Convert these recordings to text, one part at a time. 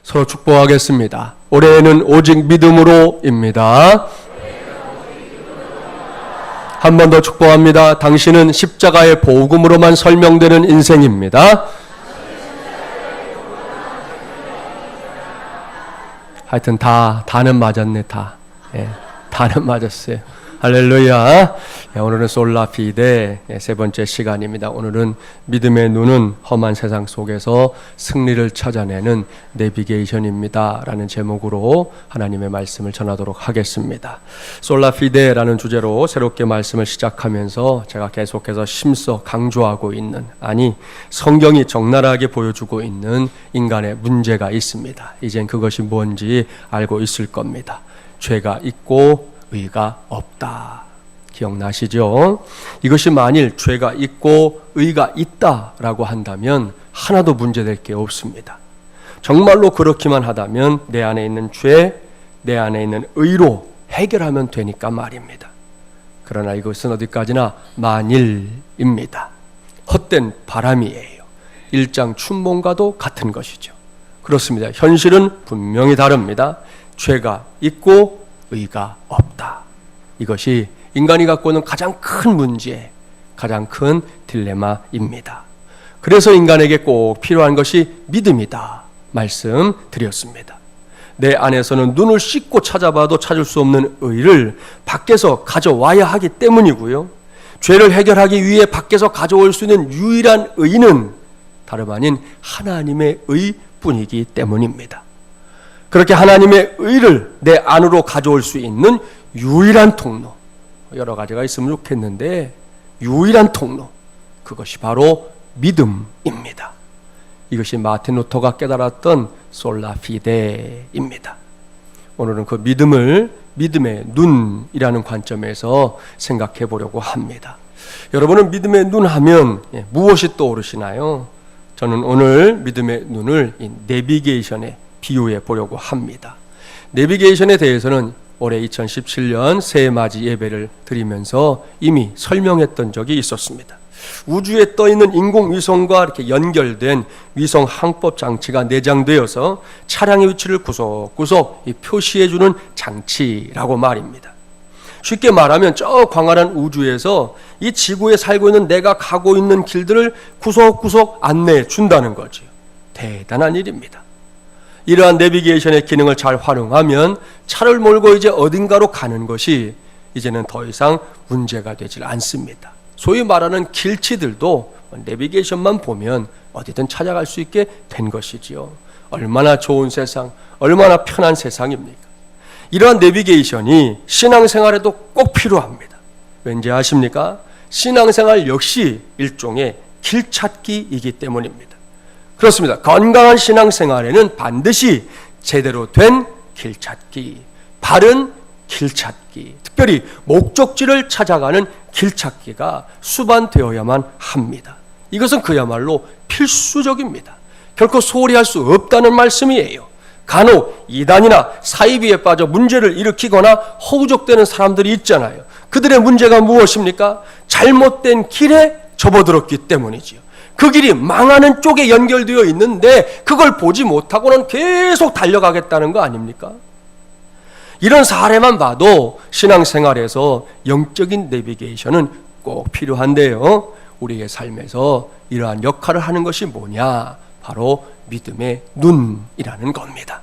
서로 축복하겠습니다. 올해는 오직 믿음으로입니다. 한 번 더 축복합니다. 당신은 십자가의 복음으로만 설명되는 인생입니다. 하여튼 다는 맞았네. 다는 맞았어요. 할렐루야. 오늘은 솔라피데 세 번째 시간입니다. 오늘은 믿음의 눈은 험한 세상 속에서 승리를 찾아내는 내비게이션입니다 라는 제목으로 하나님의 말씀을 전하도록 하겠습니다. 솔라피데라는 주제로 새롭게 말씀을 시작하면서 제가 계속해서 힘써 강조하고 있는, 아니 성경이 적나라하게 보여주고 있는 인간의 문제가 있습니다. 이젠 그것이 뭔지 알고 있을 겁니다. 죄가 있고 의가 없다. 기억나시죠? 이것이 만일 죄가 있고 의가 있다라고 한다면 하나도 문제될 게 없습니다. 정말로 그렇기만 하다면 내 안에 있는 죄, 내 안에 있는 의로 해결하면 되니까 말입니다. 그러나 이것은 어디까지나 만일입니다. 헛된 바람이에요. 일장 춘몽과도 같은 것이죠. 그렇습니다. 현실은 분명히 다릅니다. 죄가 있고 의가 없다. 이것이 인간이 갖고 있는 가장 큰 문제, 가장 큰 딜레마입니다. 그래서 인간에게 꼭 필요한 것이 믿음이다 말씀드렸습니다. 내 안에서는 눈을 씻고 찾아봐도 찾을 수 없는 의를 밖에서 가져와야 하기 때문이고요. 죄를 해결하기 위해 밖에서 가져올 수 있는 유일한 의는 다름 아닌 하나님의 의뿐이기 때문입니다. 그렇게 하나님의 의를 내 안으로 가져올 수 있는 유일한 통로, 여러 가지가 있으면 좋겠는데 유일한 통로, 그것이 바로 믿음입니다. 이것이 마틴 루터가 깨달았던 솔라피데입니다. 오늘은 그 믿음을 믿음의 눈이라는 관점에서 생각해 보려고 합니다. 여러분은 믿음의 눈 하면 무엇이 떠오르시나요? 저는 오늘 믿음의 눈을 이 내비게이션에 비유해 보려고 합니다. 내비게이션에 대해서는 올해 2017년 새해맞이 예배를 드리면서 이미 설명했던 적이 있었습니다. 우주에 떠있는 인공위성과 이렇게 연결된 위성 항법 장치가 내장되어서 차량의 위치를 구석구석 표시해주는 장치라고 말입니다. 쉽게 말하면 저 광활한 우주에서 이 지구에 살고 있는 내가 가고 있는 길들을 구석구석 안내해 준다는 거죠. 대단한 일입니다. 이러한 내비게이션의 기능을 잘 활용하면 차를 몰고 이제 어딘가로 가는 것이 이제는 더 이상 문제가 되질 않습니다. 소위 말하는 길치들도 내비게이션만 보면 어디든 찾아갈 수 있게 된 것이지요. 얼마나 좋은 세상, 얼마나 편한 세상입니까? 이러한 내비게이션이 신앙생활에도 꼭 필요합니다. 왠지 아십니까? 신앙생활 역시 일종의 길찾기이기 때문입니다. 그렇습니다. 건강한 신앙생활에는 반드시 제대로 된 길찾기, 바른 길찾기, 특별히 목적지를 찾아가는 길찾기가 수반되어야만 합니다. 이것은 그야말로 필수적입니다. 결코 소홀히 할 수 없다는 말씀이에요. 간혹 이단이나 사이비에 빠져 문제를 일으키거나 허우적대는 사람들이 있잖아요. 그들의 문제가 무엇입니까? 잘못된 길에 접어들었기 때문이지요. 그 길이 망하는 쪽에 연결되어 있는데 그걸 보지 못하고는 계속 달려가겠다는 거 아닙니까? 이런 사례만 봐도 신앙생활에서 영적인 내비게이션은 꼭 필요한데요. 우리의 삶에서 이러한 역할을 하는 것이 뭐냐? 바로 믿음의 눈이라는 겁니다.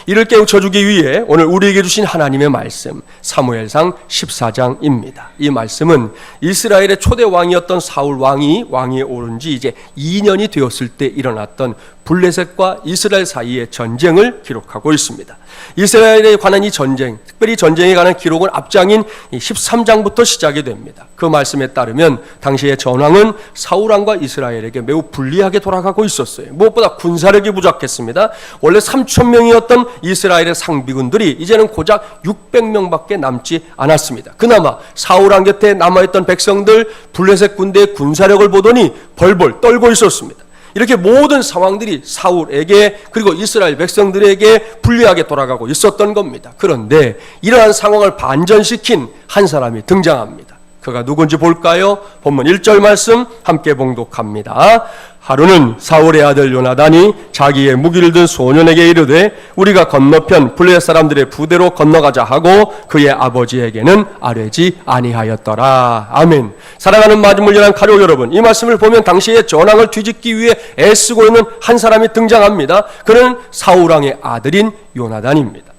이를 깨우쳐주기 위해 오늘 우리에게 주신 하나님의 말씀 사무엘상 14장입니다. 이 말씀은 이스라엘의 초대 왕이었던 사울 왕이 왕위에 오른 지 이제 2년이 되었을 때 일어났던 블레셋과 이스라엘 사이의 전쟁을 기록하고 있습니다. 이스라엘에 관한 이 전쟁, 특별히 전쟁에 관한 기록은 앞장인 13장부터 시작이 됩니다. 그 말씀에 따르면 당시의 전황은 사울 왕과 이스라엘에게 매우 불리하게 돌아가고 있었어요. 무엇보다 군사력이 부족했습니다. 원래 3,000명이었던 이스라엘의 상비군들이 이제는 고작 600명밖에 남지 않았습니다. 그나마 사울 왕 곁에 남아있던 백성들 블레셋 군대의 군사력을 보더니 벌벌 떨고 있었습니다. 이렇게 모든 상황들이 사울에게 그리고 이스라엘 백성들에게 불리하게 돌아가고 있었던 겁니다. 그런데 이러한 상황을 반전시킨 한 사람이 등장합니다. 그가 누군지 볼까요? 본문 1절 말씀 함께 봉독합니다. 하루는 사울의 아들 요나단이 자기의 무기를 든 소년에게 이르되 우리가 건너편 블레셋 사람들의 부대로 건너가자 하고 그의 아버지에게는 아뢰지 아니하였더라. 아멘. 사랑하는 마지못이란 가족 여러분, 이 말씀을 보면 당시의 전황을 뒤집기 위해 애쓰고 있는 한 사람이 등장합니다. 그는 사울왕의 아들인 요나단입니다.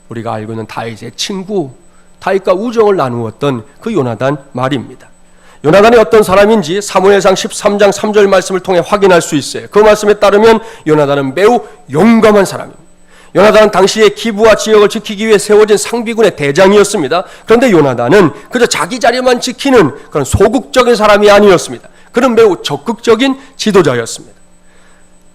우리가 알고 있는 다윗의 친구, 다윗과 우정을 나누었던 그 요나단 말입니다. 요나단이 어떤 사람인지 사무엘상 13장 3절 말씀을 통해 확인할 수 있어요. 그 말씀에 따르면 요나단은 매우 용감한 사람입니다. 요나단은 당시에 기브와 지역을 지키기 위해 세워진 상비군의 대장이었습니다. 그런데 요나단은 그저 자기 자리만 지키는 그런 소극적인 사람이 아니었습니다. 그는 매우 적극적인 지도자였습니다.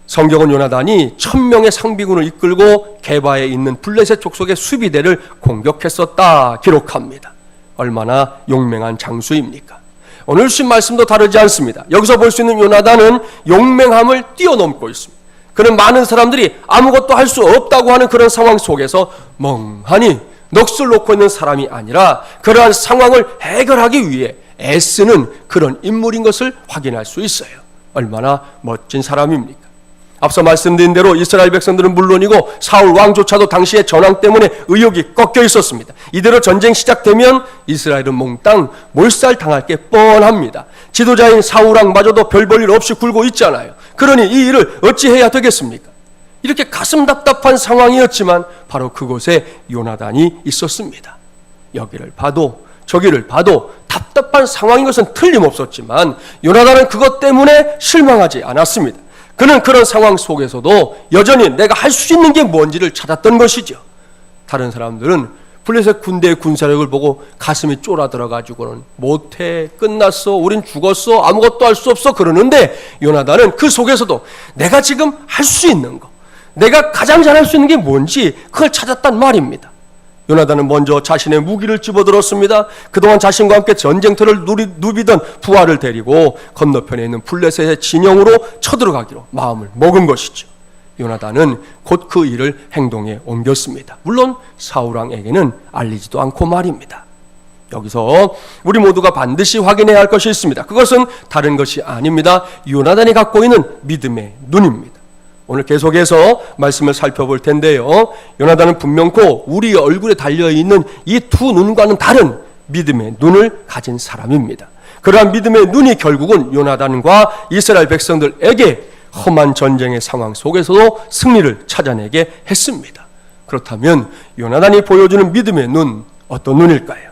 성경은 요나단이 1000명의 상비군을 이끌고 게바에 있는 블레셋 족속의 수비대를 공격했었다 기록합니다. 얼마나 용맹한 장수입니까? 오늘 주신 말씀도 다르지 않습니다. 여기서 볼 수 있는 요나단은 용맹함을 뛰어넘고 있습니다. 그는 많은 사람들이 아무것도 할 수 없다고 하는 그런 상황 속에서 멍하니 넋을 놓고 있는 사람이 아니라 그러한 상황을 해결하기 위해 애쓰는 그런 인물인 것을 확인할 수 있어요. 얼마나 멋진 사람입니까? 앞서 말씀드린 대로 이스라엘 백성들은 물론이고 사울 왕조차도 당시의 전황 때문에 의욕이 꺾여 있었습니다. 이대로 전쟁 시작되면 이스라엘은 몽땅 몰살당할 게 뻔합니다. 지도자인 사울 왕마저도 별 볼 일 없이 굴고 있잖아요. 그러니 이 일을 어찌해야 되겠습니까? 이렇게 가슴 답답한 상황이었지만 바로 그곳에 요나단이 있었습니다. 여기를 봐도 저기를 봐도 답답한 상황인 것은 틀림없었지만 요나단은 그것 때문에 실망하지 않았습니다. 그는 그런 상황 속에서도 여전히 내가 할 수 있는 게 뭔지를 찾았던 것이죠. 다른 사람들은 블레셋 군대의 군사력을 보고 가슴이 쫄아들어가지고는 못해, 끝났어, 우린 죽었어, 아무것도 할 수 없어 그러는데 요나단은 그 속에서도 내가 지금 할 수 있는 거, 내가 가장 잘할 수 있는 게 뭔지 그걸 찾았단 말입니다. 요나단은 먼저 자신의 무기를 집어들었습니다. 그동안 자신과 함께 전쟁터를 누비던 부하를 데리고 건너편에 있는 블레셋의 진영으로 쳐들어가기로 마음을 먹은 것이죠. 요나단은 곧 그 일을 행동에 옮겼습니다. 물론 사울왕에게는 알리지도 않고 말입니다. 여기서 우리 모두가 반드시 확인해야 할 것이 있습니다. 그것은 다른 것이 아닙니다. 요나단이 갖고 있는 믿음의 눈입니다. 오늘 계속해서 말씀을 살펴볼 텐데요. 요나단은 분명코 우리 얼굴에 달려있는 이 두 눈과는 다른 믿음의 눈을 가진 사람입니다. 그러한 믿음의 눈이 결국은 요나단과 이스라엘 백성들에게 험한 전쟁의 상황 속에서도 승리를 찾아내게 했습니다. 그렇다면 요나단이 보여주는 믿음의 눈, 어떤 눈일까요?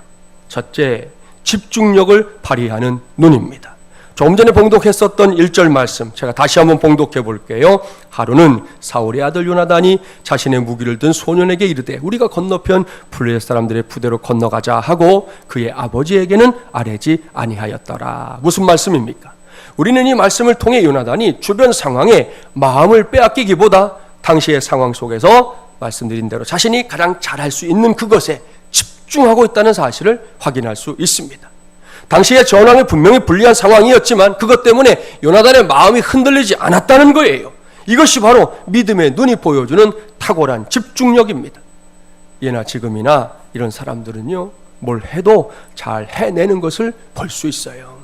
첫째, 집중력을 발휘하는 눈입니다. 조금 전에 봉독했었던 1절 말씀 제가 다시 한번 봉독해 볼게요. 하루는 사울의 아들 요나단이 자신의 무기를 든 소년에게 이르되 우리가 건너편 블레셋 사람들의 부대로 건너가자 하고 그의 아버지에게는 아뢰지 아니하였더라. 무슨 말씀입니까? 우리는 이 말씀을 통해 요나단이 주변 상황에 마음을 빼앗기기보다 당시의 상황 속에서 말씀드린 대로 자신이 가장 잘할 수 있는 그것에 집중하고 있다는 사실을 확인할 수 있습니다. 당시의 전황이 분명히 불리한 상황이었지만 그것 때문에 요나단의 마음이 흔들리지 않았다는 거예요. 이것이 바로 믿음의 눈이 보여주는 탁월한 집중력입니다. 예나 지금이나 이런 사람들은요, 뭘 해도 잘 해내는 것을 볼 수 있어요.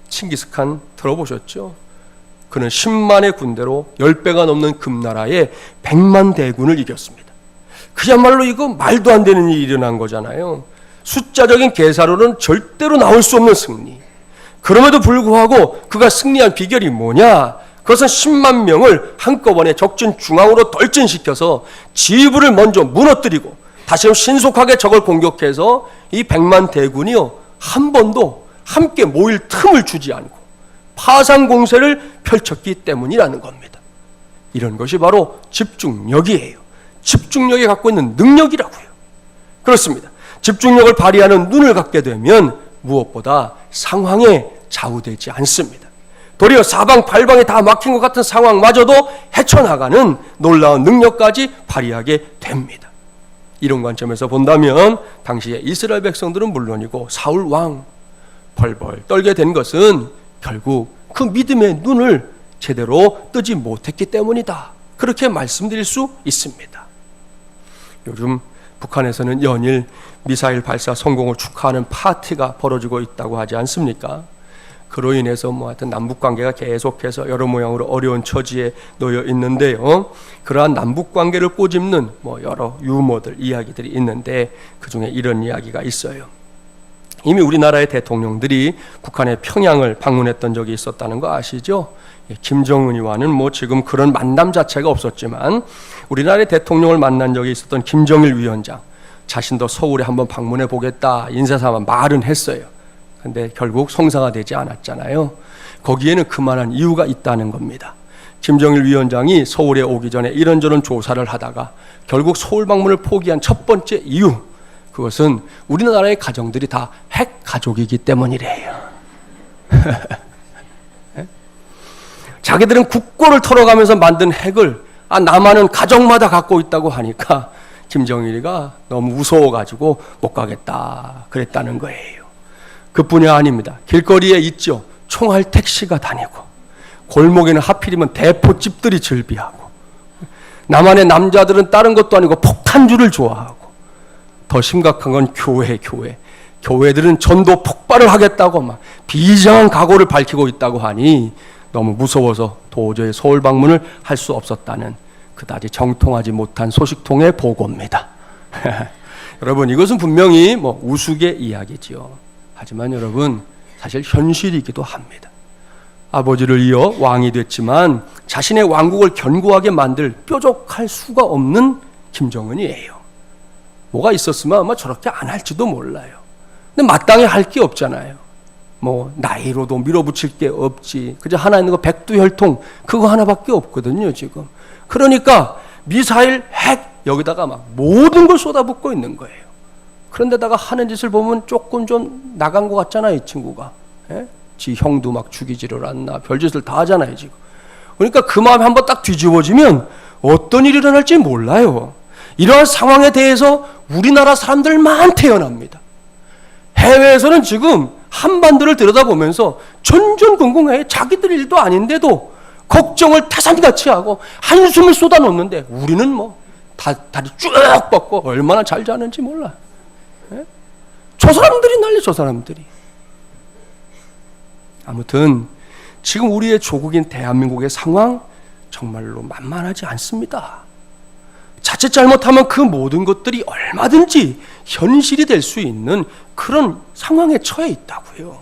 칭기스칸 들어보셨죠? 그는 10만의 군대로 10배가 넘는 금나라의 100만 대군을 이겼습니다. 그야말로 이거 말도 안 되는 일이 일어난 거잖아요. 숫자적인 계산으로는 절대로 나올 수 없는 승리. 그럼에도 불구하고 그가 승리한 비결이 뭐냐? 그것은 10만 명을 한꺼번에 적진 중앙으로 돌진시켜서 지휘부를 먼저 무너뜨리고 다시 신속하게 적을 공격해서 이 100만 대군이요, 한 번도 함께 모일 틈을 주지 않고 파상 공세를 펼쳤기 때문이라는 겁니다. 이런 것이 바로 집중력이에요. 집중력이 갖고 있는 능력이라고요. 그렇습니다. 집중력을 발휘하는 눈을 갖게 되면 무엇보다 상황에 좌우되지 않습니다. 도리어 사방팔방이 다 막힌 것 같은 상황마저도 헤쳐나가는 놀라운 능력까지 발휘하게 됩니다. 이런 관점에서 본다면 당시의 이스라엘 백성들은 물론이고 사울 왕 벌벌 떨게 된 것은 결국 그 믿음의 눈을 제대로 뜨지 못했기 때문이다. 그렇게 말씀드릴 수 있습니다. 요즘 북한에서는 연일 미사일 발사 성공을 축하하는 파티가 벌어지고 있다고 하지 않습니까? 그로 인해서 하여튼 남북 관계가 계속해서 여러 모양으로 어려운 처지에 놓여 있는데요. 그러한 남북 관계를 꼬집는 여러 유머들, 이야기들이 있는데 그 중에 이런 이야기가 있어요. 이미 우리나라의 대통령들이 북한의 평양을 방문했던 적이 있었다는 거 아시죠? 김정은이와는 지금 그런 만남 자체가 없었지만 우리나라의 대통령을 만난 적이 있었던 김정일 위원장 자신도 서울에 한번 방문해 보겠다 인사삼아 말은 했어요. 근데 결국 성사가 되지 않았잖아요. 거기에는 그만한 이유가 있다는 겁니다. 김정일 위원장이 서울에 오기 전에 이런저런 조사를 하다가 결국 서울 방문을 포기한 첫 번째 이유, 그것은 우리나라의 가정들이 다 핵 가족이기 때문이래요. 자기들은 국고를 털어가면서 만든 핵을 남한은 가정마다 갖고 있다고 하니까 김정일이가 너무 무서워가지고 못 가겠다 그랬다는 거예요. 그뿐이 아닙니다. 길거리에 있죠. 총알 택시가 다니고 골목에는 하필이면 대포집들이 즐비하고 남한의 남자들은 다른 것도 아니고 폭탄주를 좋아하고 더 심각한 건 교회들은 전도 폭발을 하겠다고 막 비장한 각오를 밝히고 있다고 하니 너무 무서워서 도저히 서울 방문을 할 수 없었다는 그다지 정통하지 못한 소식통의 보고입니다. 여러분, 이것은 분명히 우스개 이야기지요. 하지만 여러분, 사실 현실이기도 합니다. 아버지를 이어 왕이 됐지만 자신의 왕국을 견고하게 만들 뾰족할 수가 없는 김정은이에요. 뭐가 있었으면 아마 저렇게 안 할지도 몰라요. 근데 마땅히 할 게 없잖아요. 나이로도 밀어붙일 게 없지. 그저 하나 있는 거 백두혈통 그거 하나밖에 없거든요, 지금. 그러니까 미사일, 핵 여기다가 막 모든 걸 쏟아붓고 있는 거예요. 그런데다가 하는 짓을 보면 조금 좀 나간 것 같잖아요, 이 친구가. 예? 지 형도 막 죽이지를 않나 별짓을 다 하잖아요, 지금. 그러니까 그 마음이 한번 딱 뒤집어지면 어떤 일이 일어날지 몰라요. 이러한 상황에 대해서 우리나라 사람들만 태어납니다. 해외에서는 지금 한반도를 들여다보면서 전전긍긍해. 자기들 일도 아닌데도 걱정을 태산같이 하고 한숨을 쏟아놓는데 우리는 다리 쭉 뻗고 얼마나 잘 자는지 몰라. 예? 저 사람들이 난리, 저 사람들이. 아무튼 지금 우리의 조국인 대한민국의 상황 정말로 만만하지 않습니다. 자칫 잘못하면 그 모든 것들이 얼마든지 현실이 될 수 있는 그런 상황에 처해 있다고요.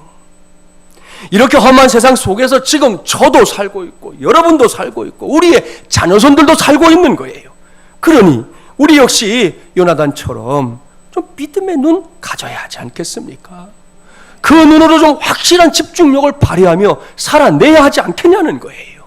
이렇게 험한 세상 속에서 지금 저도 살고 있고 여러분도 살고 있고 우리의 자녀손들도 살고 있는 거예요. 그러니 우리 역시 요나단처럼 좀 믿음의 눈 가져야 하지 않겠습니까? 그 눈으로 좀 확실한 집중력을 발휘하며 살아내야 하지 않겠냐는 거예요.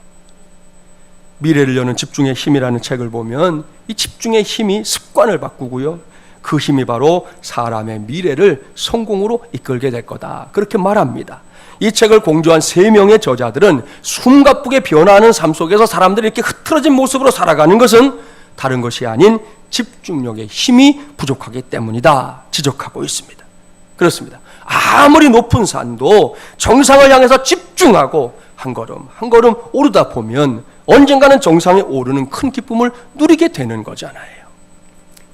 미래를 여는 집중의 힘이라는 책을 보면 이 집중의 힘이 습관을 바꾸고요. 그 힘이 바로 사람의 미래를 성공으로 이끌게 될 거다. 그렇게 말합니다. 이 책을 공저한 3명의 저자들은 숨가쁘게 변화하는 삶 속에서 사람들이 이렇게 흐트러진 모습으로 살아가는 것은 다른 것이 아닌 집중력의 힘이 부족하기 때문이다 지적하고 있습니다. 그렇습니다. 아무리 높은 산도 정상을 향해서 집중하고 한 걸음 한 걸음 오르다 보면 언젠가는 정상에 오르는 큰 기쁨을 누리게 되는 거잖아요.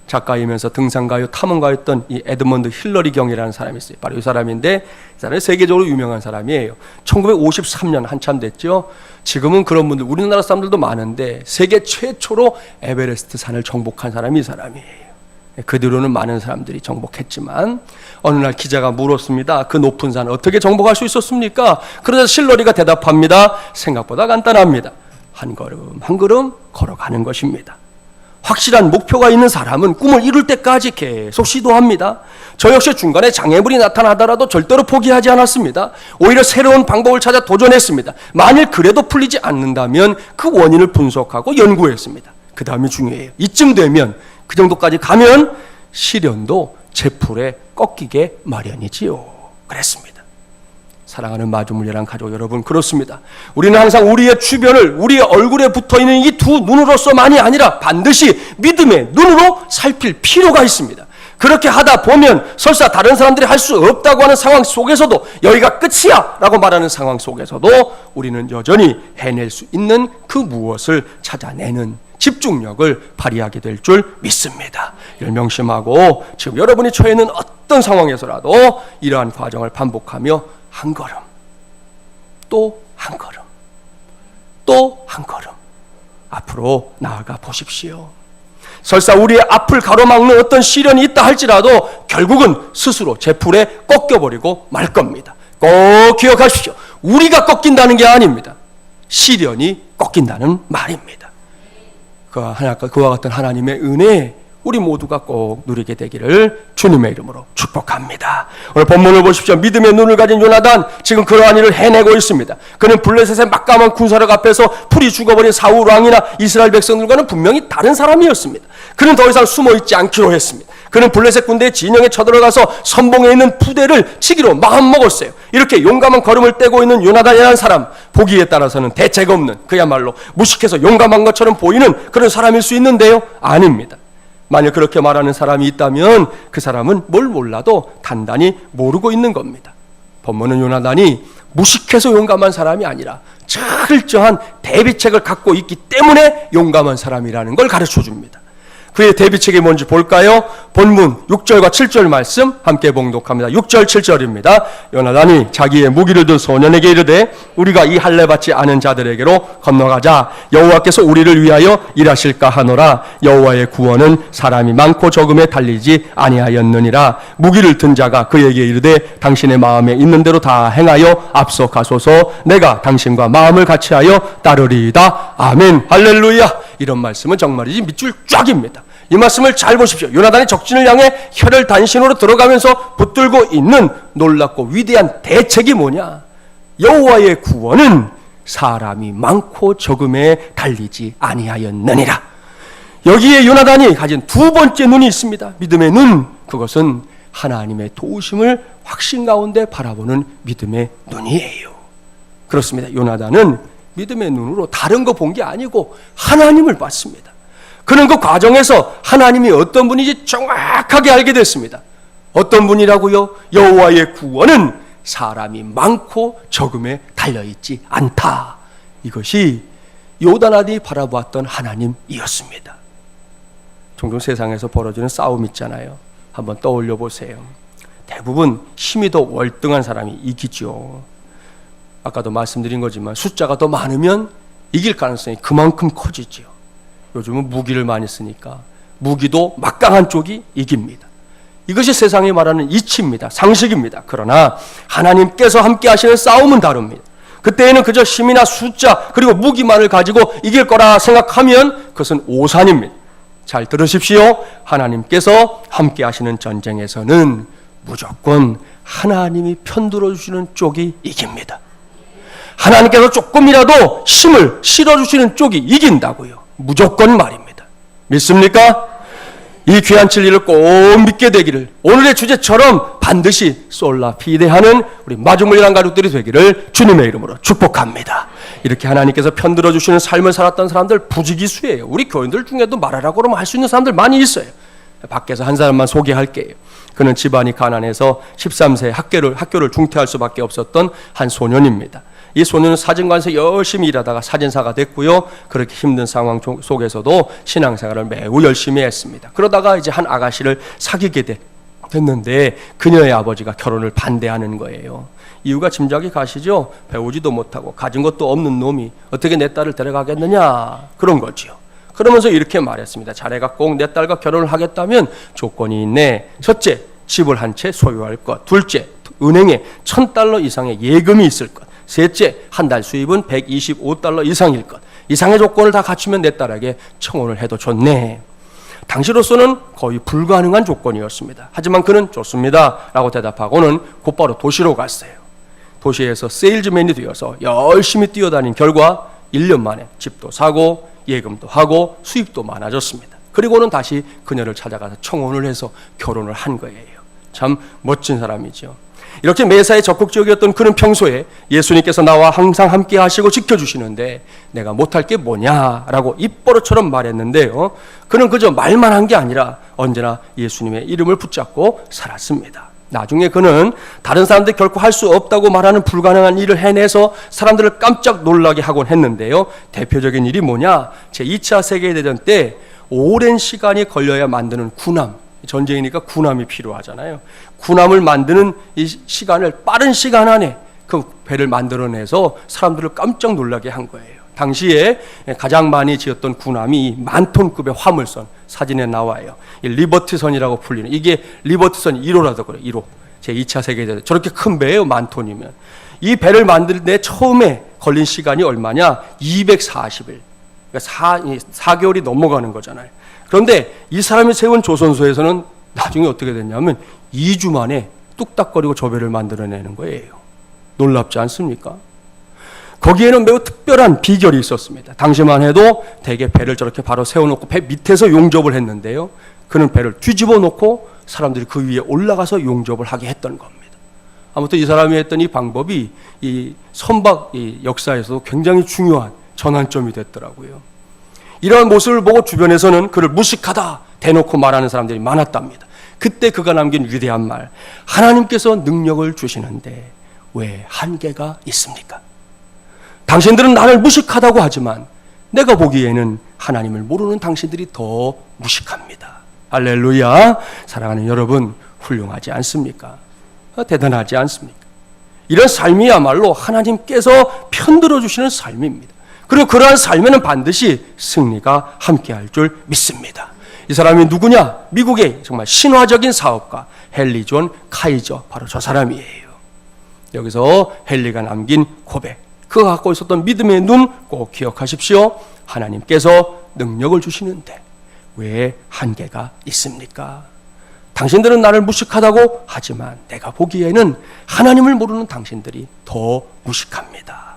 작가이면서 등산가요, 탐험가였던 이 에드먼드 힐러리 경이라는 사람이 있어요. 바로 이 사람인데 이 사람이 세계적으로 유명한 사람이에요. 1953년 한참 됐죠. 지금은 그런 분들 우리나라 사람들도 많은데 세계 최초로 에베레스트 산을 정복한 사람이 이 사람이에요. 그 뒤로는 많은 사람들이 정복했지만 어느 날 기자가 물었습니다. 그 높은 산 어떻게 정복할 수 있었습니까? 그러자 힐러리가 대답합니다. 생각보다 간단합니다. 한 걸음 한 걸음 걸어가는 것입니다. 확실한 목표가 있는 사람은 꿈을 이룰 때까지 계속 시도합니다. 저 역시 중간에 장애물이 나타나더라도 절대로 포기하지 않았습니다. 오히려 새로운 방법을 찾아 도전했습니다. 만일 그래도 풀리지 않는다면 그 원인을 분석하고 연구했습니다. 그 다음이 중요해요. 이쯤 되면 그 정도까지 가면 시련도 제풀에 꺾이게 마련이지요. 그랬습니다. 사랑하는 마주물려랑 가족 여러분, 그렇습니다. 우리는 항상 우리의 주변을 우리의 얼굴에 붙어있는 이 두 눈으로서만이 아니라 반드시 믿음의 눈으로 살필 필요가 있습니다. 그렇게 하다 보면 설사 다른 사람들이 할 수 없다고 하는 상황 속에서도 여기가 끝이야 라고 말하는 상황 속에서도 우리는 여전히 해낼 수 있는 그 무엇을 찾아내는 집중력을 발휘하게 될 줄 믿습니다. 이를 명심하고 지금 여러분이 처해 있는 어떤 상황에서라도 이러한 과정을 반복하며 한 걸음, 또 한 걸음, 또 한 걸음 앞으로 나아가 보십시오. 설사 우리의 앞을 가로막는 어떤 시련이 있다 할지라도 결국은 스스로 제 풀에 꺾여버리고 말 겁니다. 꼭 기억하십시오. 우리가 꺾인다는 게 아닙니다. 시련이 꺾인다는 말입니다. 그와 같은 하나님의 은혜 우리 모두가 꼭 누리게 되기를 주님의 이름으로 축복합니다. 오늘 본문을 보십시오. 믿음의 눈을 가진 요나단, 지금 그러한 일을 해내고 있습니다. 그는 블레셋의 막강한 군사력 앞에서 풀이 죽어버린 사울 왕이나 이스라엘 백성들과는 분명히 다른 사람이었습니다. 그는 더 이상 숨어있지 않기로 했습니다. 그는 블레셋 군대의 진영에 쳐들어가서 선봉에 있는 부대를 치기로 마음먹었어요. 이렇게 용감한 걸음을 떼고 있는 요나단이라는 사람, 보기에 따라서는 대책 없는, 그야말로 무식해서 용감한 것처럼 보이는 그런 사람일 수 있는데요, 아닙니다. 만약 그렇게 말하는 사람이 있다면 그 사람은 뭘 몰라도 단단히 모르고 있는 겁니다. 본문은 요나단이 무식해서 용감한 사람이 아니라 철저한 대비책을 갖고 있기 때문에 용감한 사람이라는 걸 가르쳐 줍니다. 그의 대비책이 뭔지 볼까요? 본문 6절과 7절 말씀 함께 봉독합니다. 6절 7절입니다. 요나단이 자기의 무기를 든 소년에게 이르되 우리가 이 할례 받지 않은 자들에게로 건너가자. 여호와께서 우리를 위하여 일하실까 하노라. 여호와의 구원은 사람이 많고 적음에 달리지 아니하였느니라. 무기를 든 자가 그에게 이르되 당신의 마음에 있는 대로 다 행하여 앞서 가소서. 내가 당신과 마음을 같이하여 따르리이다. 아멘. 할렐루야. 이런 말씀은 정말이지 밑줄 쫙입니다. 이 말씀을 잘 보십시오. 요나단이 적진을 향해 혈혈단신으로 들어가면서 붙들고 있는 놀랍고 위대한 대책이 뭐냐? 여호와의 구원은 사람이 많고 적음에 달리지 아니하였느니라. 여기에 요나단이 가진 두 번째 눈이 있습니다. 믿음의 눈. 그것은 하나님의 도우심을 확신 가운데 바라보는 믿음의 눈이에요. 그렇습니다. 요나단은 믿음의 눈으로 다른 거 본 게 아니고 하나님을 봤습니다. 그는 그 과정에서 하나님이 어떤 분인지 정확하게 알게 됐습니다. 어떤 분이라고요? 여호와의 구원은 사람이 많고 적음에 달려있지 않다. 이것이 요나단이 바라보았던 하나님이었습니다. 종종 세상에서 벌어지는 싸움 있잖아요. 한번 떠올려 보세요. 대부분 힘이 더 월등한 사람이 이기죠. 아까도 말씀드린 거지만 숫자가 더 많으면 이길 가능성이 그만큼 커지죠. 요즘은 무기를 많이 쓰니까 무기도 막강한 쪽이 이깁니다. 이것이 세상이 말하는 이치입니다. 상식입니다. 그러나 하나님께서 함께 하시는 싸움은 다릅니다. 그때에는 그저 힘이나 숫자 그리고 무기만을 가지고 이길 거라 생각하면 그것은 오산입니다. 잘 들으십시오. 하나님께서 함께 하시는 전쟁에서는 무조건 하나님이 편들어 주시는 쪽이 이깁니다. 하나님께서 조금이라도 힘을 실어주시는 쪽이 이긴다고요. 무조건 말입니다. 믿습니까? 이 귀한 진리를 꼭 믿게 되기를 오늘의 주제처럼 반드시 솔라 피데하는 우리 마중물이란 가족들이 되기를 주님의 이름으로 축복합니다. 이렇게 하나님께서 편들어 주시는 삶을 살았던 사람들 부지기수예요. 우리 교인들 중에도 말하라고 그러면 할 수 있는 사람들 많이 있어요. 밖에서 한 사람만 소개할게요. 그는 집안이 가난해서 13세에 학교를 중퇴할 수밖에 없었던 한 소년입니다. 이 소년은 사진관에서 열심히 일하다가 사진사가 됐고요. 그렇게 힘든 상황 속에서도 신앙생활을 매우 열심히 했습니다. 그러다가 이제 한 아가씨를 사귀게 됐는데 그녀의 아버지가 결혼을 반대하는 거예요. 이유가 짐작이 가시죠? 배우지도 못하고 가진 것도 없는 놈이 어떻게 내 딸을 데려가겠느냐 그런 거죠. 그러면서 이렇게 말했습니다. 자네가 꼭 내 딸과 결혼을 하겠다면 조건이 있네. 첫째, 집을 한 채 소유할 것. 둘째, 은행에 $1,000 이상의 예금이 있을 것. 셋째, 한 달 수입은 $125 이상일 것. 이상의 조건을 다 갖추면 내 딸에게 청혼을 해도 좋네. 당시로서는 거의 불가능한 조건이었습니다. 하지만 그는 좋습니다 라고 대답하고는 곧바로 도시로 갔어요. 도시에서 세일즈맨이 되어서 열심히 뛰어다닌 결과 1년 만에 집도 사고 예금도 하고 수입도 많아졌습니다. 그리고는 다시 그녀를 찾아가서 청혼을 해서 결혼을 한 거예요. 참 멋진 사람이죠. 이렇게 매사에 적극적이었던 그는 평소에 예수님께서 나와 항상 함께 하시고 지켜주시는데 내가 못할 게 뭐냐라고 입버릇처럼 말했는데요. 그는 그저 말만 한 게 아니라 언제나 예수님의 이름을 붙잡고 살았습니다. 나중에 그는 다른 사람들이 결코 할 수 없다고 말하는 불가능한 일을 해내서 사람들을 깜짝 놀라게 하곤 했는데요. 대표적인 일이 뭐냐? 제2차 세계대전 때 오랜 시간이 걸려야 만드는 군함, 전쟁이니까 군함이 필요하잖아요. 군함을 만드는 이 시간을 빠른 시간 안에 그 배를 만들어내서 사람들을 깜짝 놀라게 한 거예요. 당시에 가장 많이 지었던 군함이 10,000톤급의 화물선, 사진에 나와요. 이 리버티선이라고 불리는, 이게 리버티선 1호라도 그래요. 1호. 제2차 세계대전. 저렇게 큰 배예요. 10,000톤이면. 이 배를 만드는데 처음에 걸린 시간이 얼마냐? 240일. 그러니까 4개월이 넘어가는 거잖아요. 그런데 이 사람이 세운 조선소에서는 나중에 어떻게 됐냐면 2주 만에 뚝딱거리고 저 배를 만들어내는 거예요. 놀랍지 않습니까? 거기에는 매우 특별한 비결이 있었습니다. 당시만 해도 대개 배를 저렇게 바로 세워놓고 배 밑에서 용접을 했는데요. 그는 배를 뒤집어 놓고 사람들이 그 위에 올라가서 용접을 하게 했던 겁니다. 아무튼 이 사람이 했던 이 방법이 이 선박 역사에서도 굉장히 중요한 전환점이 됐더라고요. 이러한 모습을 보고 주변에서는 그를 무식하다 대놓고 말하는 사람들이 많았답니다. 그때 그가 남긴 위대한 말, 하나님께서 능력을 주시는데 왜 한계가 있습니까? 당신들은 나를 무식하다고 하지만 내가 보기에는 하나님을 모르는 당신들이 더 무식합니다. 할렐루야. 사랑하는 여러분, 훌륭하지 않습니까? 대단하지 않습니까? 이런 삶이야말로 하나님께서 편들어 주시는 삶입니다. 그리고 그러한 삶에는 반드시 승리가 함께할 줄 믿습니다. 이 사람이 누구냐? 미국의 정말 신화적인 사업가 헨리 존 카이저, 바로 저 사람이에요. 여기서 헨리가 남긴 고백, 그가 갖고 있었던 믿음의 눈 꼭 기억하십시오. 하나님께서 능력을 주시는데 왜 한계가 있습니까? 당신들은 나를 무식하다고 하지만 내가 보기에는 하나님을 모르는 당신들이 더 무식합니다.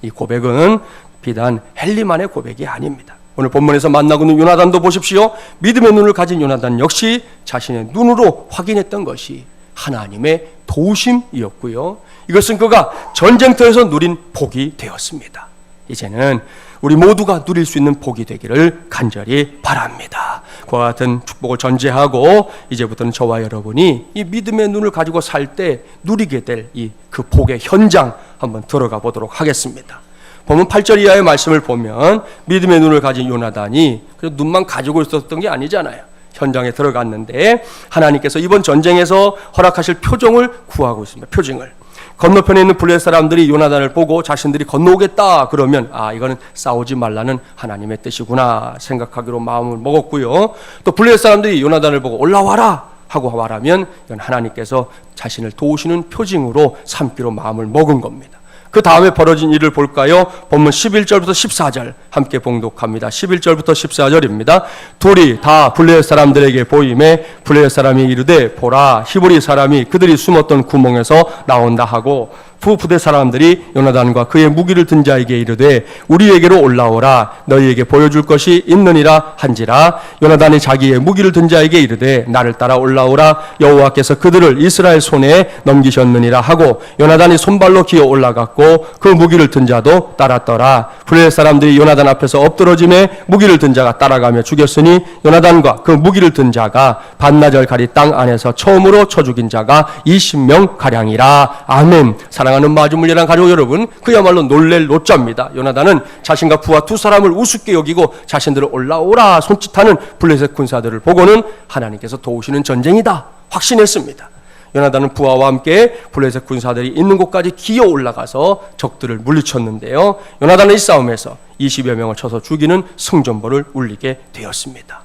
이 고백은 비단 헨리만의 고백이 아닙니다. 오늘 본문에서 만나고 있는 요나단도 보십시오. 믿음의 눈을 가진 요나단 역시 자신의 눈으로 확인했던 것이 하나님의 도우심이었고요. 이것은 그가 전쟁터에서 누린 복이 되었습니다. 이제는 우리 모두가 누릴 수 있는 복이 되기를 간절히 바랍니다. 그와 같은 축복을 전제하고 이제부터는 저와 여러분이 이 믿음의 눈을 가지고 살 때 누리게 될 이 그 복의 현장 한번 들어가 보도록 하겠습니다. 보면 8절 이하의 말씀을 보면 믿음의 눈을 가진 요나단이 그냥 눈만 가지고 있었던 게 아니잖아요. 현장에 들어갔는데 하나님께서 이번 전쟁에서 허락하실 표정을 구하고 있습니다. 표징을. 건너편에 있는 블레셋 사람들이 요나단을 보고 자신들이 건너오겠다 그러면 이거는 싸우지 말라는 하나님의 뜻이구나 생각하기로 마음을 먹었고요. 또 블레셋 사람들이 요나단을 보고 올라와라 하고 말하면 이건 하나님께서 자신을 도우시는 표징으로 삼기로 마음을 먹은 겁니다. 그 다음에 벌어진 일을 볼까요? 본문 11절부터 14절 함께 봉독합니다. 11절부터 14절입니다. 둘이 다 블레셋 사람들에게 보임에 블레셋 사람이 이르되 보라 히브리 사람이 그들이 숨었던 구멍에서 나온다 하고 부대 사람들이 요나단과 그의 무기를 든 자에게 이르되 우리에게로 올라오라 너희에게 보여줄 것이 있느니라 한지라. 요나단이 자기의 무기를 든 자에게 이르되 나를 따라 올라오라 여호와께서 그들을 이스라엘 손에 넘기셨느니라 하고 요나단이 손발로 기어 올라갔고 그 무기를 든 자도 따랐더라. 블레셋 사람들이 요나단 앞에서 엎드러짐에 무기를 든 자가 따라가며 죽였으니 요나단과 그 무기를 든 자가 반나절 가리 땅 안에서 처음으로 쳐 죽인 자가 20명 가량이라. 아멘. 사랑하는 마주물리란 가족 여러분, 그야말로 놀랠 노자입니다. 요나단은 자신과 부하 두 사람을 우습게 여기고 자신들을 올라오라 손짓하는 블레셋 군사들을 보고는 하나님께서 도우시는 전쟁이다 확신했습니다. 요나단은 부하와 함께 블레셋 군사들이 있는 곳까지 기어 올라가서 적들을 물리쳤는데요. 요나단은 이 싸움에서 20여 명을 쳐서 죽이는 승전보를 울리게 되었습니다.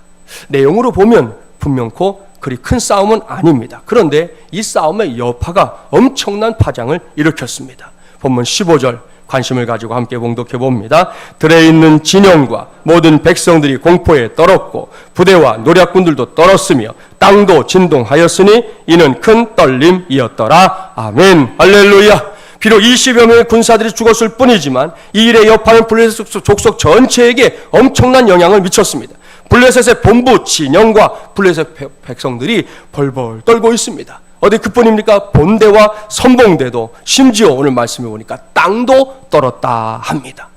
내용으로 보면 분명코 그리 큰 싸움은 아닙니다. 그런데 이 싸움의 여파가 엄청난 파장을 일으켰습니다. 본문 15절 관심을 가지고 함께 봉독해 봅니다. 들에 있는 진영과 모든 백성들이 공포에 떨었고 부대와 노략군들도 떨었으며 땅도 진동하였으니 이는 큰 떨림이었더라. 아멘. 할렐루야. 비록 20여 명의 군사들이 죽었을 뿐이지만 이 일의 여파는 블레셋 족속 전체에게 엄청난 영향을 미쳤습니다. 블레셋의 본부 진영과 블레셋 백성들이 벌벌 떨고 있습니다. 어디 그뿐입니까? 본대와 선봉대도 심지어 오늘 말씀해 보니까 땅도 떨었다 합니다.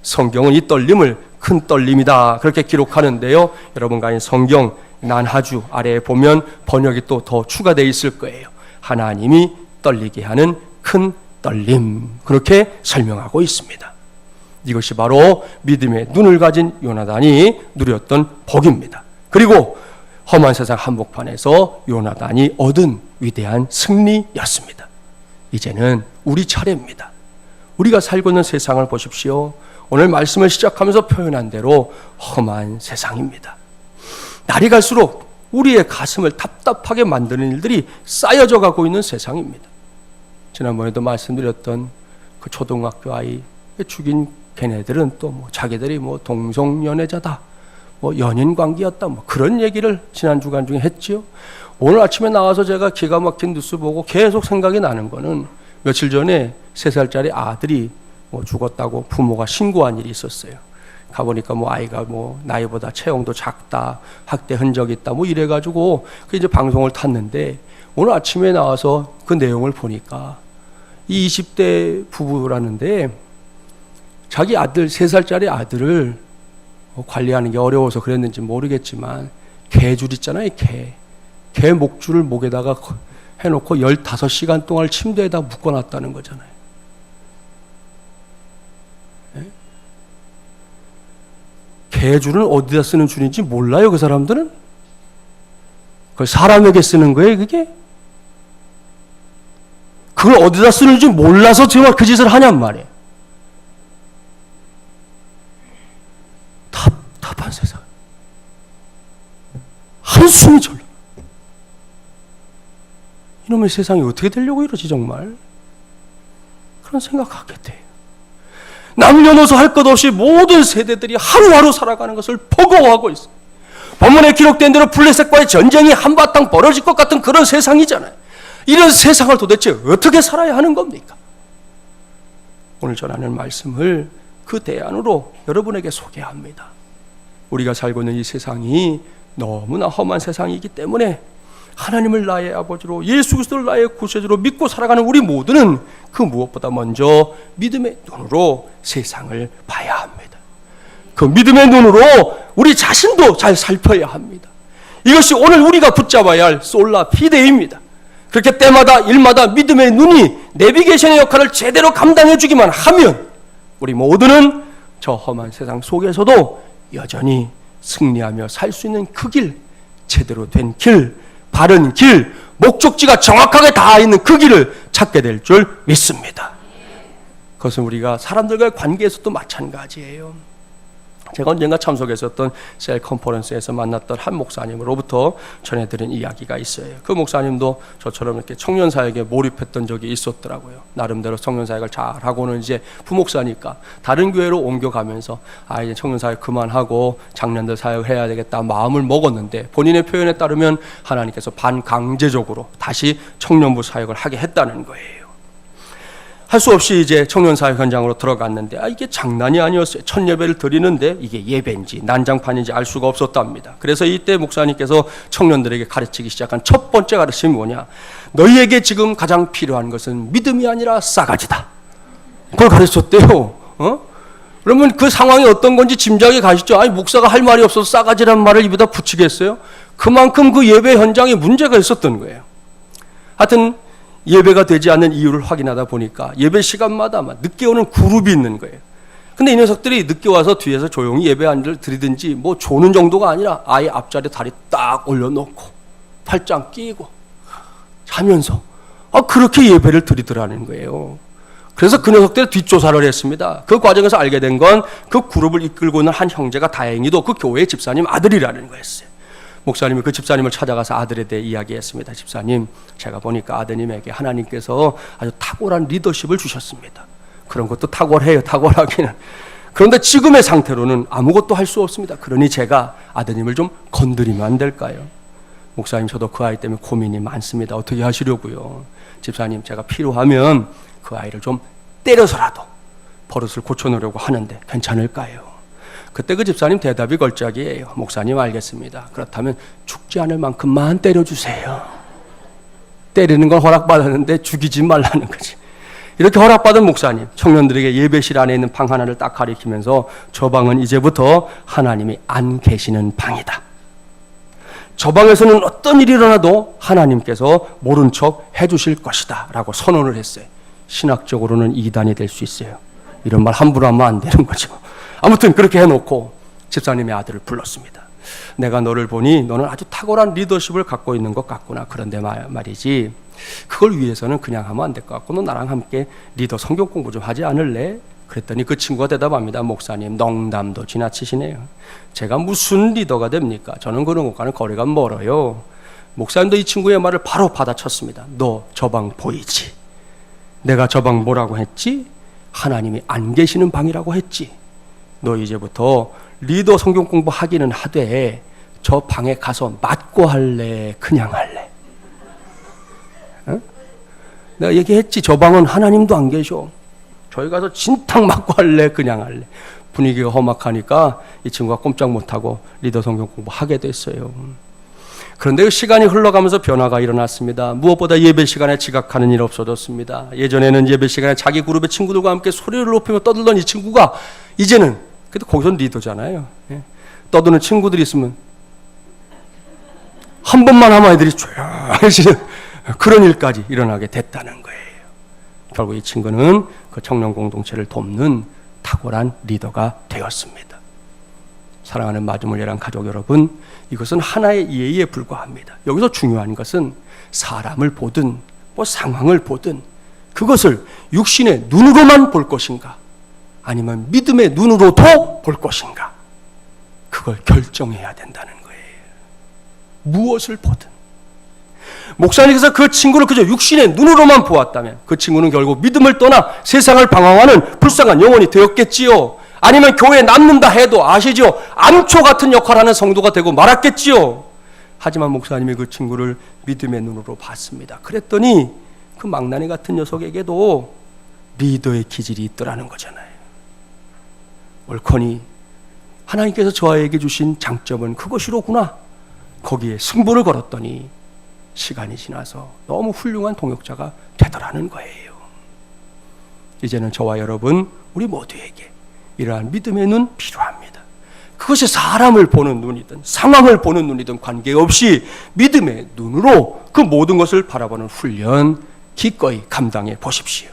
성경은 이 떨림을 큰 떨림이다 그렇게 기록하는데요. 여러분과 이 성경 난하주 아래에 보면 번역이 또 더 추가되어 있을 거예요. 하나님이 떨리게 하는 큰 떨림 그렇게 설명하고 있습니다. 이것이 바로 믿음의 눈을 가진 요나단이 누렸던 복입니다. 그리고 험한 세상 한복판에서 요나단이 얻은 위대한 승리였습니다. 이제는 우리 차례입니다. 우리가 살고 있는 세상을 보십시오. 오늘 말씀을 시작하면서 표현한 대로 험한 세상입니다. 날이 갈수록 우리의 가슴을 답답하게 만드는 일들이 쌓여져 가고 있는 세상입니다. 지난번에도 말씀드렸던 그 초등학교 아이 죽인 걔네들은 또 뭐 자기들이 뭐 동성연애자다, 뭐 연인 관계였다, 뭐 그런 얘기를 지난 주간 중에 했지요. 오늘 아침에 나와서 제가 기가 막힌 뉴스 보고 계속 생각이 나는 거는 며칠 전에 3살짜리 아들이 뭐 죽었다고 부모가 신고한 일이 있었어요. 가보니까 뭐 아이가 뭐 나이보다 체형도 작다, 학대 흔적이 있다, 뭐 이래가지고 그 이제 방송을 탔는데 오늘 아침에 나와서 그 내용을 보니까 이 20대 부부라는데 자기 아들 3살짜리 아들을 관리하는 게 어려워서 그랬는지 모르겠지만 개줄 있잖아요. 개 목줄을 목에다가 해놓고 15시간 동안 침대에다 묶어놨다는 거잖아요. 개줄은 어디다 쓰는 줄인지 몰라요. 그 사람들은 그걸 사람에게 쓰는 거예요. 그걸 어디다 쓰는지 몰라서 정말 그 짓을 하냔 말이에요. 답답한 세상. 한숨이 절로. 이놈의 세상이 어떻게 되려고 이러지 정말. 그런 생각하게 돼요. 남녀노소 할 것 없이 모든 세대들이 하루하루 살아가는 것을 버거워하고 있어요. 본문에 기록된 대로 블레셋과의 전쟁이 한바탕 벌어질 것 같은 그런 세상이잖아요. 이런 세상을 도대체 어떻게 살아야 하는 겁니까? 오늘 전하는 말씀을 그 대안으로 여러분에게 소개합니다. 우리가 살고 있는 이 세상이 너무나 험한 세상이기 때문에 하나님을 나의 아버지로 예수 그리스도를 나의 구세주로 믿고 살아가는 우리 모두는 그 무엇보다 먼저 믿음의 눈으로 세상을 봐야 합니다. 그 믿음의 눈으로 우리 자신도 잘 살펴야 합니다. 이것이 오늘 우리가 붙잡아야 할 솔라 피데입니다. 그렇게 때마다 일마다 믿음의 눈이 내비게이션의 역할을 제대로 감당해 주기만 하면 우리 모두는 저 험한 세상 속에서도 여전히 승리하며 살 수 있는 그 길, 제대로 된 길, 바른 길, 목적지가 정확하게 닿아 있는 그 길을 찾게 될 줄 믿습니다. 그것은 우리가 사람들과의 관계에서도 마찬가지예요. 제가 언젠가 참석했었던 셀 컨퍼런스에서 만났던 한 목사님으로부터 전해드린 이야기가 있어요. 그 목사님도 저처럼 이렇게 청년사역에 몰입했던 적이 있었더라고요. 나름대로 청년사역을 잘하고는 이제 부목사니까 다른 교회로 옮겨가면서 이제 청년사역 그만하고 장년들 사역해야 되겠다 마음을 먹었는데 본인의 표현에 따르면 하나님께서 반강제적으로 다시 청년부 사역을 하게 했다는 거예요. 할 수 없이 이제 청년사역 현장으로 들어갔는데 이게 장난이 아니었어요. 첫 예배를 드리는데 이게 예배인지 난장판인지 알 수가 없었답니다. 그래서 이때 목사님께서 청년들에게 가르치기 시작한 첫 번째 가르침이 뭐냐, 너희에게 지금 가장 필요한 것은 믿음이 아니라 싸가지다. 그걸 가르쳤대요. 그러면 그 상황이 어떤 건지 짐작이 가시죠. 목사가 할 말이 없어서 싸가지란 말을 입에다 붙이겠어요? 그만큼 그 예배 현장에 문제가 있었던 거예요. 하여튼 예배가 되지 않는 이유를 확인하다 보니까 예배 시간마다 늦게 오는 그룹이 있는 거예요. 근데 이 녀석들이 늦게 와서 뒤에서 조용히 예배 안을 드리든지 뭐 조는 정도가 아니라 아예 앞자리에 다리 딱 올려놓고 팔짱 끼고 자면서 그렇게 예배를 드리더라는 거예요. 그래서 그 녀석들의 뒷조사를 했습니다. 그 과정에서 알게 된 건 그 그룹을 이끌고 있는 한 형제가 다행히도 그 교회 집사님 아들이라는 거였어요. 목사님이 그 집사님을 찾아가서 아들에 대해 이야기했습니다. 집사님, 제가 보니까 아드님에게 하나님께서 아주 탁월한 리더십을 주셨습니다. 그런 것도 탁월해요, 탁월하기는. 그런데 지금의 상태로는 아무것도 할 수 없습니다. 그러니 제가 아드님을 좀 건드리면 안 될까요? 목사님, 저도 그 아이 때문에 고민이 많습니다. 어떻게 하시려고요? 집사님, 제가 필요하면 그 아이를 좀 때려서라도 버릇을 고쳐놓으려고 하는데 괜찮을까요? 그때 그 집사님 대답이 걸작이에요. 목사님, 알겠습니다. 그렇다면 죽지 않을 만큼만 때려주세요. 때리는 건 허락받았는데 죽이지 말라는 거지. 이렇게 허락받은 목사님, 청년들에게 예배실 안에 있는 방 하나를 딱 가리키면서 저 방은 이제부터 하나님이 안 계시는 방이다. 저 방에서는 어떤 일이 일어나도 하나님께서 모른 척 해주실 것이다 라고 선언을 했어요. 신학적으로는 이단이 될 수 있어요. 이런 말 함부로 하면 안 되는 거죠. 아무튼 그렇게 해놓고 집사님의 아들을 불렀습니다. 내가 너를 보니 너는 아주 탁월한 리더십을 갖고 있는 것 같구나. 그런데 말이지, 그걸 위해서는 그냥 하면 안 될 것 같고 너 나랑 함께 리더 성경 공부 좀 하지 않을래? 그랬더니 그 친구가 대답합니다. 목사님, 농담도 지나치시네요. 제가 무슨 리더가 됩니까? 저는 그런 것과는 거리가 멀어요. 목사님도 이 친구의 말을 바로 받아쳤습니다. 너 저 방 보이지? 내가 저 방 뭐라고 했지? 하나님이 안 계시는 방이라고 했지. 너 이제부터 리더 성경 공부 하기는 하되 저 방에 가서 맞고 할래? 그냥 할래? 어? 내가 얘기했지. 저 방은 하나님도 안 계셔. 저희 가서 진탕 맞고 할래? 그냥 할래? 분위기가 험악하니까 이 친구가 꼼짝 못하고 리더 성경 공부 하게 됐어요. 그런데 시간이 흘러가면서 변화가 일어났습니다. 무엇보다 예배 시간에 지각하는 일 없어졌습니다. 예전에는 예배 시간에 자기 그룹의 친구들과 함께 소리를 높이며 떠들던 이 친구가 이제는, 그래도 거기선 리더잖아요. 떠드는 친구들이 있으면 한 번만 하면 애들이 조용해지는 그런 일까지 일어나게 됐다는 거예요. 결국 이 친구는 그 청년 공동체를 돕는 탁월한 리더가 되었습니다. 사랑하는 마주물예랑 가족 여러분, 이것은 하나의 예의에 불과합니다. 여기서 중요한 것은 사람을 보든 상황을 보든 그것을 육신의 눈으로만 볼 것인가, 아니면 믿음의 눈으로도 볼 것인가, 그걸 결정해야 된다는 거예요. 무엇을 보든. 목사님께서 그 친구를 그저 육신의 눈으로만 보았다면 그 친구는 결국 믿음을 떠나 세상을 방황하는 불쌍한 영혼이 되었겠지요. 아니면 교회에 남는다 해도 아시죠? 암초 같은 역할을 하는 성도가 되고 말았겠지요. 하지만 목사님이 그 친구를 믿음의 눈으로 봤습니다. 그랬더니 그 망나니 같은 녀석에게도 리더의 기질이 있더라는 거잖아요. 옳거니 하나님께서 저에게 주신 장점은 그것이로구나. 거기에 승부를 걸었더니 시간이 지나서 너무 훌륭한 동역자가 되더라는 거예요. 이제는 저와 여러분, 우리 모두에게 이러한 믿음의 눈 필요합니다. 그것이 사람을 보는 눈이든 상황을 보는 눈이든 관계없이 믿음의 눈으로 그 모든 것을 바라보는 훈련 기꺼이 감당해 보십시오.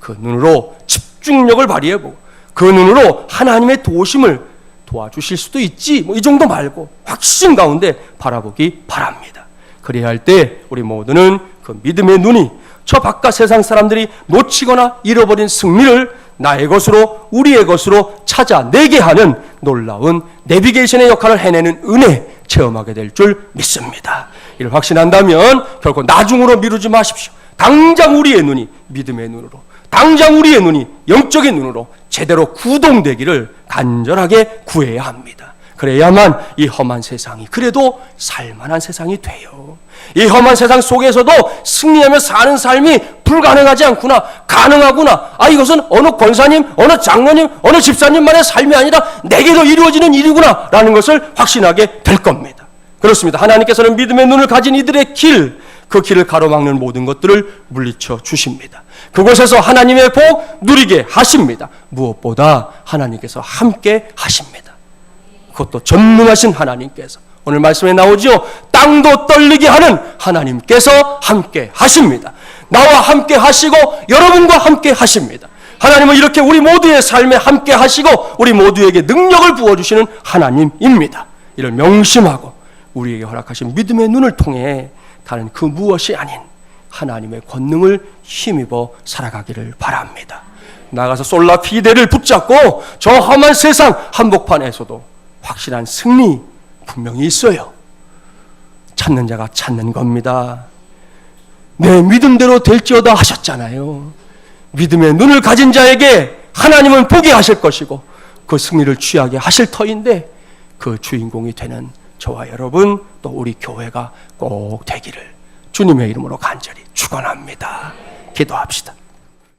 그 눈으로 집중력을 발휘해보고 그 눈으로 하나님의 도우심을 도와주실 수도 있지, 이 정도 말고 확신 가운데 바라보기 바랍니다. 그래야 할 때 우리 모두는 그 믿음의 눈이 저 바깥 세상 사람들이 놓치거나 잃어버린 승리를 나의 것으로, 우리의 것으로 찾아내게 하는 놀라운 내비게이션의 역할을 해내는 은혜 체험하게 될 줄 믿습니다. 이를 확신한다면 결코 나중으로 미루지 마십시오. 당장 우리의 눈이 믿음의 눈으로, 당장 우리의 눈이 영적인 눈으로 제대로 구동되기를 간절하게 구해야 합니다. 그래야만 이 험한 세상이 그래도 살만한 세상이 돼요. 이 험한 세상 속에서도 승리하며 사는 삶이 불가능하지 않구나, 가능하구나. 이것은 어느 권사님, 어느 장로님, 어느 집사님만의 삶이 아니라 내게도 이루어지는 일이구나 라는 것을 확신하게 될 겁니다. 그렇습니다. 하나님께서는 믿음의 눈을 가진 이들의 그 길을 가로막는 모든 것들을 물리쳐 주십니다. 그곳에서 하나님의 복 누리게 하십니다. 무엇보다 하나님께서 함께 하십니다. 그것도 전능하신 하나님께서, 오늘 말씀에 나오죠. 땅도 떨리게 하는 하나님께서 함께 하십니다. 나와 함께 하시고 여러분과 함께 하십니다. 하나님은 이렇게 우리 모두의 삶에 함께 하시고 우리 모두에게 능력을 부어주시는 하나님입니다. 이를 명심하고 우리에게 허락하신 믿음의 눈을 통해 다른 그 무엇이 아닌 하나님의 권능을 힘입어 살아가기를 바랍니다. 나가서 솔라피데를 붙잡고 저 험한 세상 한복판에서도 확실한 승리 분명히 있어요. 찾는 자가 찾는 겁니다. 내 믿음대로 될지어다 하셨잖아요. 믿음의 눈을 가진 자에게 하나님은 보게 하실 것이고 그 승리를 취하게 하실 터인데 그 주인공이 되는 저와 여러분, 또 우리 교회가 꼭 되기를 주님의 이름으로 간절히 축원합니다. 기도합시다.